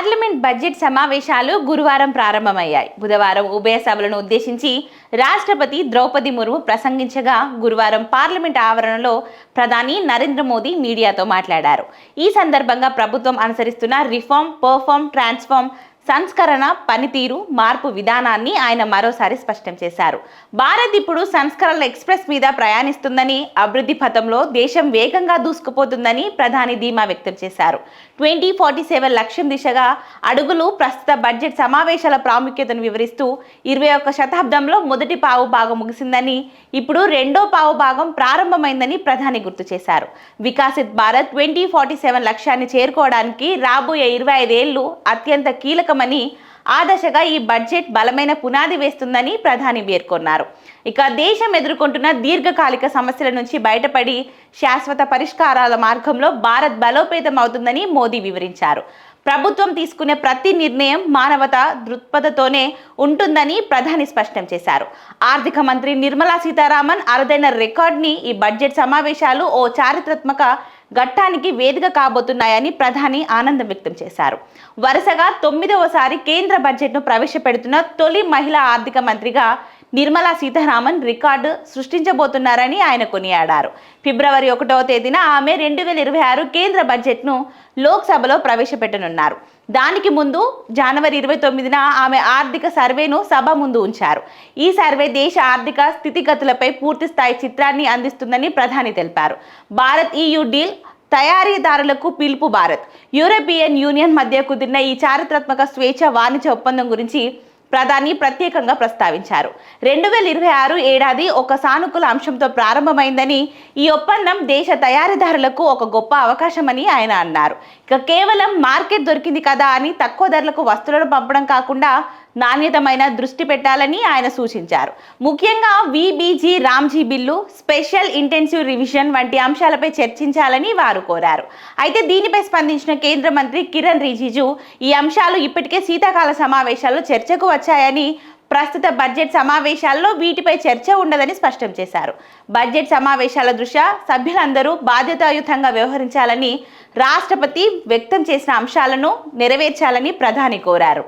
Parliament budget సమావేశాలు గురువారం ప్రారంభమయ్యాయి. బుధవారం ఉభయ సభలను ఉద్దేశించి రాష్ట్రపతి ద్రౌపది ముర్ము ప్రసంగించగా గురువారం పార్లమెంట్ ఆవరణలో ప్రధాని నరేంద్ర మోదీ మీడియాతో మాట్లాడారు. ఈ సందర్భంగా ప్రభుత్వం అనుసరిస్తున్న రిఫార్మ్, పర్ఫార్మ్, ట్రాన్స్ఫార్మ్ సంస్కరణ, పనితీరు, మార్పు విధానాన్ని ఆయన మరోసారి స్పష్టం చేశారు. భారత్ ఇప్పుడు సంస్కరణల ఎక్స్ప్రెస్ మీద ప్రయాణిస్తుందని, అభివృద్ధి పథంలో దేశం వేగంగా దూసుకుపోతుందని ప్రధాని ధీమా వ్యక్తం చేశారు. 2047 లక్ష్యం దిశగా అడుగులు. ప్రస్తుత బడ్జెట్ సమావేశాల ప్రాముఖ్యతను వివరిస్తూ 21వ శతాబ్దంలో మొదటి పావు భాగం ముగిసిందని, ఇప్పుడు రెండో పావు భాగం ప్రారంభమైందని ప్రధాని గుర్తు చేశారు. వికసిత్ భారత్ 2047 లక్ష్యాన్ని చేరుకోవడానికి రాబోయే 25 ఏళ్లు అత్యంత కీలకమని, ఆ దశగా ఈ బడ్జెట్ బలమైన పునాది వేస్తుందని ప్రధాని పేర్కొన్నారు. ఇక దేశం ఎదుర్కొంటున్న దీర్ఘకాలిక సమస్యల నుంచి బయటపడి శాశ్వత పరిష్కారాల మార్గంలో భారత్ బలోపేతం అవుతుందని మోదీ వివరించారు. ప్రభుత్వం తీసుకునే ప్రతి నిర్ణయం మానవతా దృక్పథంతోనే ఉంటుందని ప్రధాని స్పష్టం చేశారు. ఆర్థిక మంత్రి నిర్మలా సీతారామన్ అరుదైన రికార్డుని ఈ బడ్జెట్ సమావేశాలు ఓ చారిత్రాత్మక ఘట్టానికి వేదిక కాబోతున్నాయని ప్రధాని ఆనందం వ్యక్తం చేశారు. వరుసగా 9వసారి కేంద్ర బడ్జెట్ను ప్రవేశపెడుతున్న తొలి మహిళా ఆర్థిక మంత్రిగా నిర్మలా సీతారామన్ రికార్డు సృష్టించబోతున్నారని ఆయన కొనియాడారు. ఫిబ్రవరి 1వ తేదీన ఆమె 2026 కేంద్ర బడ్జెట్ను లోక్సభలో ప్రవేశపెట్టనున్నారు. దానికి ముందు జనవరి 29న ఆమె ఆర్థిక సర్వేను సభ ముందు ఉంచారు. ఈ సర్వే దేశ ఆర్థిక స్థితిగతులపై పూర్తి స్థాయి చిత్రాన్ని అందిస్తుందని ప్రధాని తెలిపారు. భారత్ EU డీల్ తయారీదారులకు పిలుపు. భారత్, యూరోపియన్ యూనియన్ మధ్య కుదిరిన ఈ చారిత్రాత్మక స్వేచ్ఛ వాణిజ్య ఒప్పందం గురించి ప్రధాని ప్రత్యేకంగా ప్రస్తావించారు. 2026 ఏడాది ఒక సానుకూల అంశంతో ప్రారంభమైందని, ఈ ఒప్పందం దేశ తయారీదారులకు ఒక గొప్ప అవకాశమని ఆయన అన్నారు. ఇక కేవలం మార్కెట్ దొరికింది కదా అని తక్కువ ధరలకు వస్తువులను పంపడం కాకుండా నాణ్యతమైన దృష్టి పెట్టాలని ఆయన సూచించారు. ముఖ్యంగా VBG Ramji bill, special intensive revision వంటి అంశాలపై చర్చించాలని వారు కోరారు. అయితే దీనిపై స్పందించిన కేంద్ర మంత్రి కిరణ్ రిజిజు ఈ అంశాలు ఇప్పటికే శీతాకాల సమావేశాల్లో చర్చకు వచ్చాయని, ప్రస్తుత బడ్జెట్ సమావేశాల్లో వీటిపై చర్చ ఉండదని స్పష్టం చేశారు. బడ్జెట్ సమావేశాల దృష్ట్యా సభ్యులందరూ బాధ్యతాయుతంగా వ్యవహరించాలని, రాష్ట్రపతి వ్యక్తం చేసిన అంశాలను నెరవేర్చాలని ప్రధాని కోరారు.